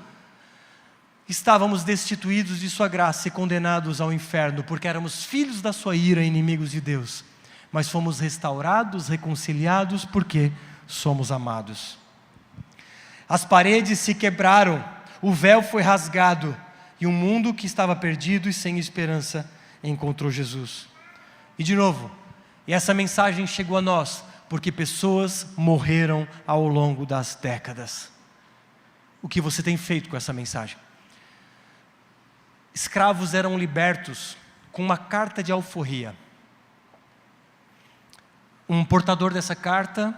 Estávamos destituídos de sua graça e condenados ao inferno, porque éramos filhos da sua ira, inimigos de Deus. Mas fomos restaurados, reconciliados, porque somos amados. As paredes se quebraram, o véu foi rasgado, e um mundo que estava perdido e sem esperança encontrou Jesus. E de novo, e essa mensagem chegou a nós, porque pessoas morreram ao longo das décadas. O que você tem feito com essa mensagem? Escravos eram libertos com uma carta de alforria. Um portador dessa carta,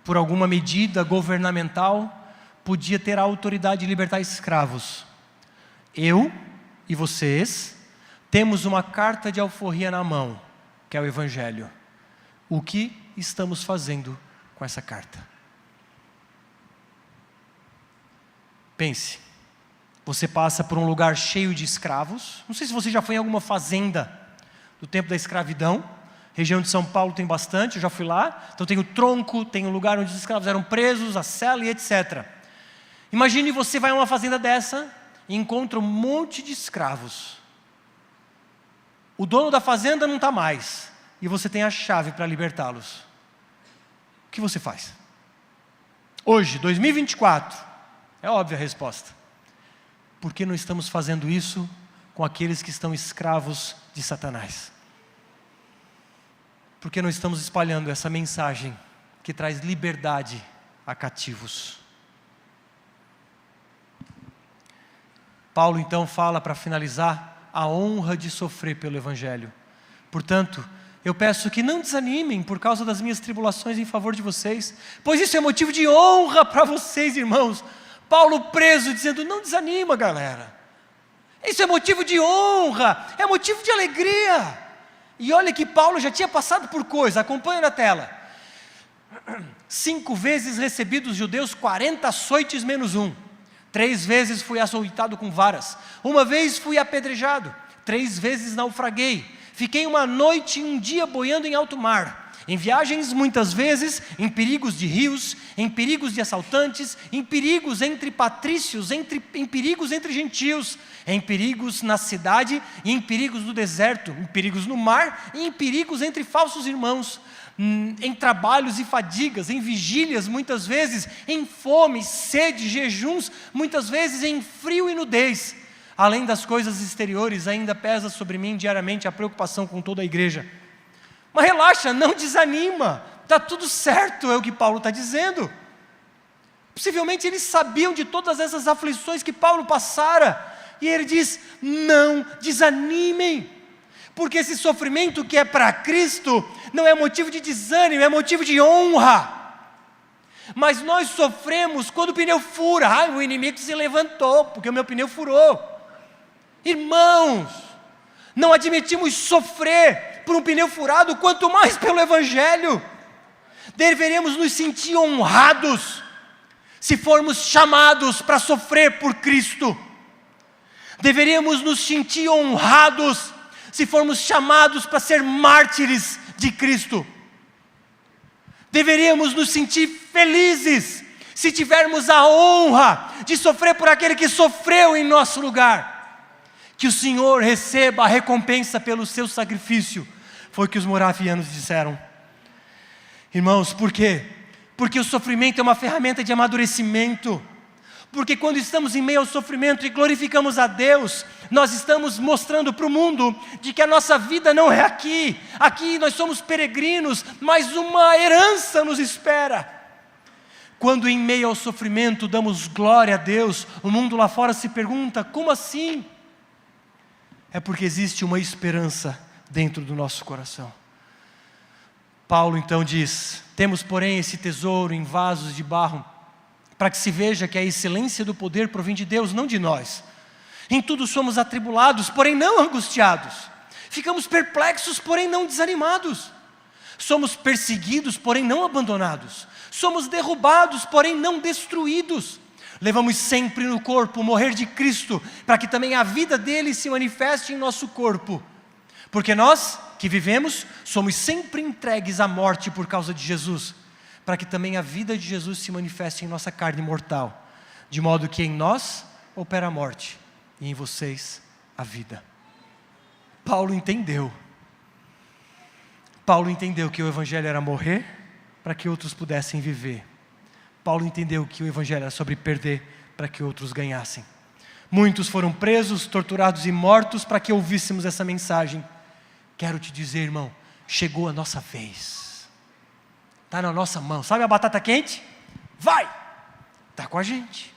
por alguma medida governamental, podia ter a autoridade de libertar escravos. Eu e vocês temos uma carta de alforria na mão, que é o Evangelho. O que estamos fazendo com essa carta? Pense, você passa por um lugar cheio de escravos. Não sei se você já foi em alguma fazenda do tempo da escravidão. Região de São Paulo tem bastante, eu já fui lá. Então tem o tronco, tem o lugar onde os escravos eram presos, a cela e etc. Imagine você vai a uma fazenda dessa e encontra um monte de escravos. O dono da fazenda não está mais, e você tem a chave para libertá-los. O que você faz? Hoje, 2024, é óbvia a resposta. Por que não estamos fazendo isso com aqueles que estão escravos de Satanás? Por que não estamos espalhando essa mensagem que traz liberdade a cativos? Paulo então fala, para finalizar, a honra de sofrer pelo Evangelho. Portanto, eu peço que não desanimem por causa das minhas tribulações em favor de vocês, pois isso é motivo de honra para vocês, irmãos. Paulo preso dizendo, não desanima, galera. Isso é motivo de honra, é motivo de alegria. E olha que Paulo já tinha passado por coisa, acompanha na tela. 5 vezes recebi dos judeus 40 açoites menos 1. 3 vezes fui açoitado com varas. 1 vez fui apedrejado. 3 vezes naufraguei. Fiquei 1 noite e 1 dia boiando em alto mar. Em viagens muitas vezes, em perigos de rios, em perigos de assaltantes, em perigos entre patrícios, em perigos entre gentios, em perigos na cidade e em perigos no deserto, em perigos no mar e em perigos entre falsos irmãos, em trabalhos e fadigas, em vigílias muitas vezes, em fome, sede, jejuns, muitas vezes em frio e nudez. Além das coisas exteriores, ainda pesa sobre mim diariamente a preocupação com toda a igreja. Mas relaxa, não desanima, está tudo certo, é o que Paulo está dizendo. Possivelmente eles sabiam de todas essas aflições que Paulo passara, e ele diz, não desanimem, porque esse sofrimento que é para Cristo, não é motivo de desânimo, é motivo de honra. Mas nós sofremos quando o pneu fura, o inimigo se levantou, porque o meu pneu furou. Irmãos, não admitimos sofrer por um pneu furado, quanto mais pelo Evangelho. Deveríamos nos sentir honrados, se formos chamados para sofrer por Cristo. Deveríamos nos sentir honrados, se formos chamados para ser mártires de Cristo. Deveríamos nos sentir felizes, se tivermos a honra de sofrer por aquele que sofreu em nosso lugar. Que o Senhor receba a recompensa pelo seu sacrifício, foi o que os moravianos disseram. Irmãos, por quê? Porque o sofrimento é uma ferramenta de amadurecimento. Porque quando estamos em meio ao sofrimento e glorificamos a Deus, nós estamos mostrando para o mundo de que a nossa vida não é aqui. Aqui nós somos peregrinos, mas uma herança nos espera. Quando em meio ao sofrimento damos glória a Deus, o mundo lá fora se pergunta, como assim? É porque existe uma esperança dentro do nosso coração. Paulo então diz, temos porém esse tesouro em vasos de barro, para que se veja que a excelência do poder provém de Deus, não de nós. Em tudo somos atribulados, porém não angustiados, Ficamos perplexos, porém não desanimados. Somos perseguidos, porém não abandonados. Somos derrubados, porém não destruídos. Levamos sempre no corpo o morrer de Cristo, para que também a vida dele se manifeste em nosso corpo. Porque nós, que vivemos, somos sempre entregues à morte por causa de Jesus, para que também a vida de Jesus se manifeste em nossa carne mortal, de modo que em nós opera a morte, e em vocês a vida. Paulo entendeu que o Evangelho era morrer, para que outros pudessem viver. Paulo entendeu que o Evangelho era sobre perder, para que outros ganhassem. Muitos foram presos, torturados e mortos, para que ouvíssemos essa mensagem. Quero te dizer, irmão, chegou a nossa vez. Está na nossa mão. Sabe a batata quente? Vai! Está com a gente.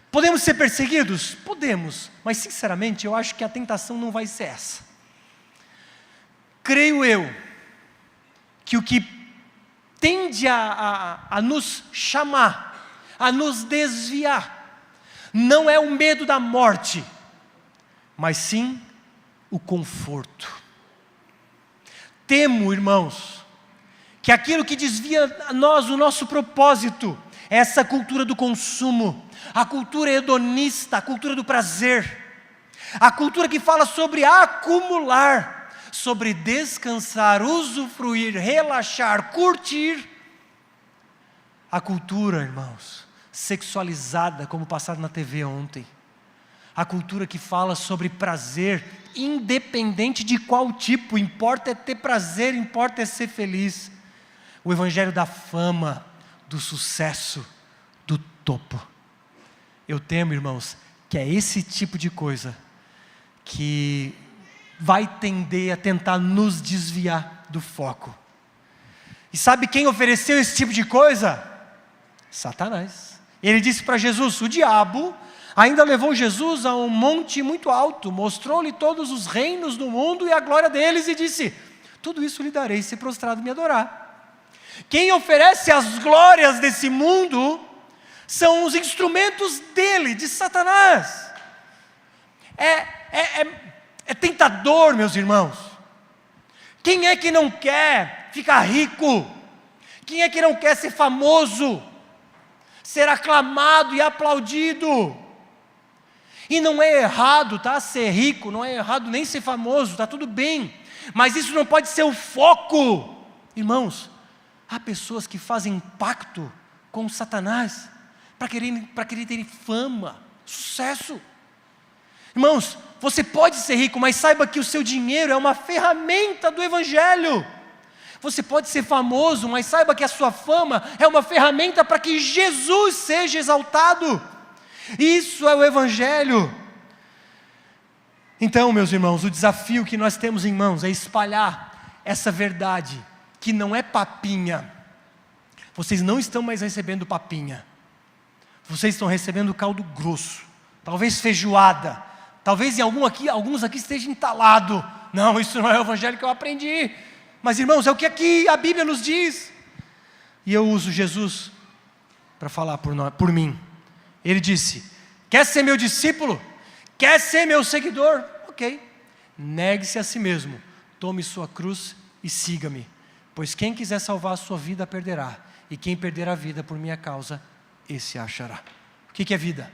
Podemos ser perseguidos? Podemos, mas sinceramente eu acho que a tentação não vai ser essa. Creio eu que o que tende a nos chamar, a nos desviar, não é o medo da morte, mas sim o conforto. Temo, irmãos, que aquilo que desvia a nós o nosso propósito é essa cultura do consumo, a cultura hedonista, a cultura do prazer, a cultura que fala sobre acumular, sobre descansar, usufruir, relaxar, curtir. A cultura, irmãos, sexualizada, como passaram na TV ontem. A cultura que fala sobre prazer, independente de qual tipo, importa é ter prazer, importa é ser feliz. O evangelho da fama, do sucesso, do topo. Eu temo, irmãos, que é esse tipo de coisa que vai tender a tentar nos desviar do foco. E sabe quem ofereceu esse tipo de coisa? Satanás. Ele disse para Jesus, o diabo ainda levou Jesus a um monte muito alto, mostrou-lhe todos os reinos do mundo e a glória deles e disse, tudo isso lhe darei se prostrado me adorar. Quem oferece as glórias desse mundo são os instrumentos dele, de Satanás. É tentador, meus irmãos. Quem é que não quer ficar rico? Quem é que não quer ser famoso? Ser aclamado e aplaudido? E não é errado, tá? Ser rico, não é errado nem ser famoso, tá tudo bem. Mas isso não pode ser o foco. Irmãos, há pessoas que fazem pacto com Satanás para querer ter fama, sucesso. Irmãos, você pode ser rico, mas saiba que o seu dinheiro é uma ferramenta do Evangelho. Você pode ser famoso, mas saiba que a sua fama é uma ferramenta para que Jesus seja exaltado. Isso é o Evangelho. Então, meus irmãos, o desafio que nós temos em mãos é espalhar essa verdade, que não é papinha. Vocês não estão mais recebendo papinha. Vocês estão recebendo caldo grosso, talvez feijoada, talvez alguns aqui estejam entalados. Não, isso não é o Evangelho que eu aprendi. Mas, irmãos, é o que aqui a Bíblia nos diz. E eu uso Jesus para falar por mim. Ele disse, quer ser meu discípulo? Quer ser meu seguidor? Ok, negue-se a si mesmo, tome sua cruz e siga-me. Pois quem quiser salvar a sua vida, perderá. E quem perder a vida por minha causa, esse a achará. O que é vida?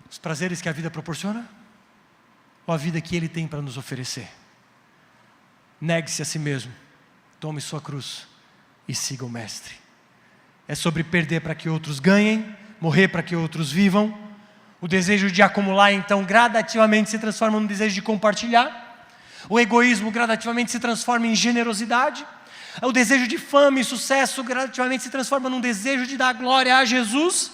Os prazeres que a vida proporciona? Ou a vida que Ele tem para nos oferecer? Negue-se a si mesmo, tome sua cruz e siga o Mestre. É sobre perder para que outros ganhem, morrer para que outros vivam. O desejo de acumular, então, gradativamente se transforma num desejo de compartilhar. O egoísmo gradativamente se transforma em generosidade. O desejo de fama e sucesso gradativamente se transforma num desejo de dar glória a Jesus.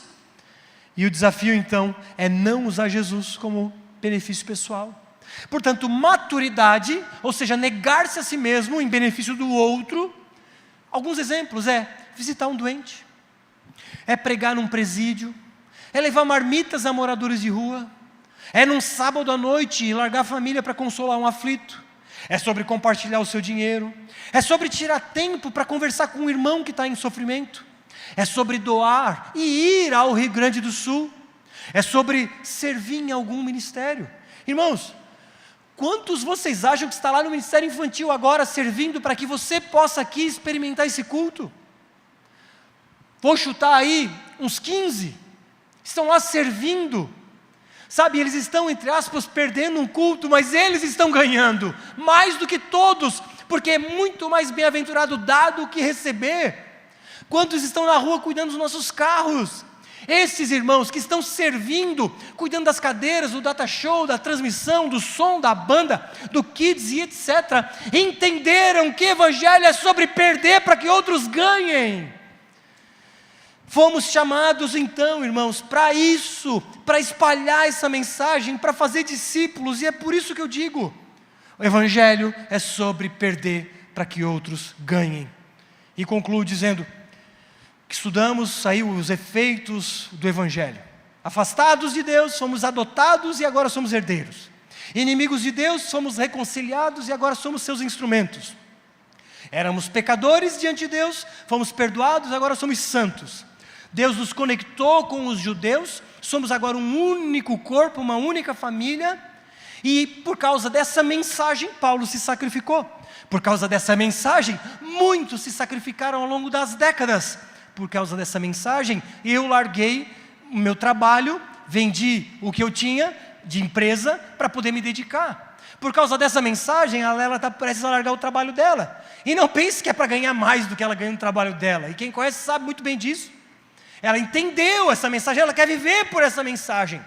E o desafio, então, é não usar Jesus como benefício pessoal. Portanto, maturidade, ou seja, negar-se a si mesmo em benefício do outro. Alguns exemplos é visitar um doente, é pregar num presídio, é levar marmitas a moradores de rua, é num sábado à noite largar a família para consolar um aflito, é sobre compartilhar o seu dinheiro, é sobre tirar tempo para conversar com um irmão que está em sofrimento, é sobre doar e ir ao Rio Grande do Sul, é sobre servir em algum ministério. Irmãos, Quantos vocês acham que está lá no Ministério Infantil agora, servindo para que você possa aqui experimentar esse culto? Vou chutar aí, uns 15, estão lá servindo. Sabe, eles estão, entre aspas, perdendo um culto, mas eles estão ganhando, mais do que todos, porque é muito mais bem-aventurado dar do que receber. Quantos estão na rua cuidando dos nossos carros? Esses irmãos que estão servindo, cuidando das cadeiras, do data show, da transmissão, do som, da banda, do kids e etc., entenderam que evangelho é sobre perder para que outros ganhem. Fomos chamados então, irmãos, para isso, para espalhar essa mensagem, para fazer discípulos, e é por isso que eu digo, o evangelho é sobre perder para que outros ganhem. E concluo dizendo que estudamos aí os efeitos do evangelho. Afastados de Deus, fomos adotados e agora somos herdeiros. Inimigos de Deus, fomos reconciliados e agora somos seus instrumentos. Éramos pecadores diante de Deus, fomos perdoados, agora somos santos. Deus nos conectou com os judeus, somos agora um único corpo, uma única família, e por causa dessa mensagem, Paulo se sacrificou. Por causa dessa mensagem, muitos se sacrificaram ao longo das décadas. Por causa dessa mensagem, eu larguei o meu trabalho, vendi o que eu tinha de empresa para poder me dedicar. Por causa dessa mensagem, a Lela está prestes a largar o trabalho dela. E não pense que é para ganhar mais do que ela ganha no trabalho dela. E quem conhece sabe muito bem disso. Ela entendeu essa mensagem, ela quer viver por essa mensagem.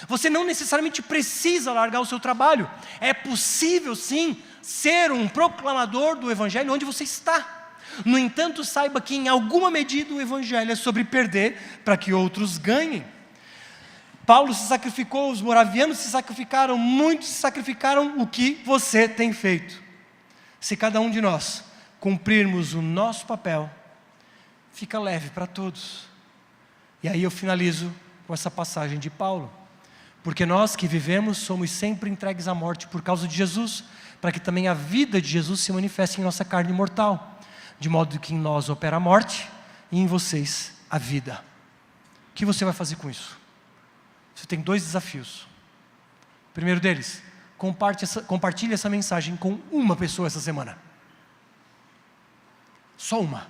Você não necessariamente precisa largar o seu trabalho. É possível sim ser um proclamador do evangelho onde você está. No entanto, saiba que em alguma medida o evangelho é sobre perder para que outros ganhem. Paulo se sacrificou, os moravianos se sacrificaram, muitos se sacrificaram. O que você tem feito? Se cada um de nós cumprirmos o nosso papel, fica leve para todos. E aí eu finalizo com essa passagem de Paulo. Porque nós que vivemos somos sempre entregues à morte por causa de Jesus, para que também a vida de Jesus se manifeste em nossa carne mortal, de modo que em nós opera a morte e em vocês a vida. O que você vai fazer com isso? Você tem 2 desafios. O primeiro deles, compartilhe essa mensagem com uma pessoa essa semana. Só uma.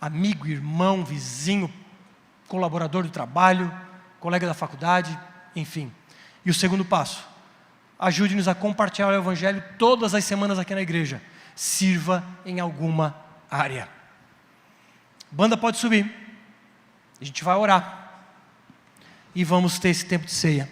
Amigo, irmão, vizinho, colaborador do trabalho, colega da faculdade, enfim. E o segundo passo, ajude-nos a compartilhar o evangelho todas as semanas aqui na igreja. Sirva em alguma área. Banda pode subir. A gente vai orar. E vamos ter esse tempo de ceia.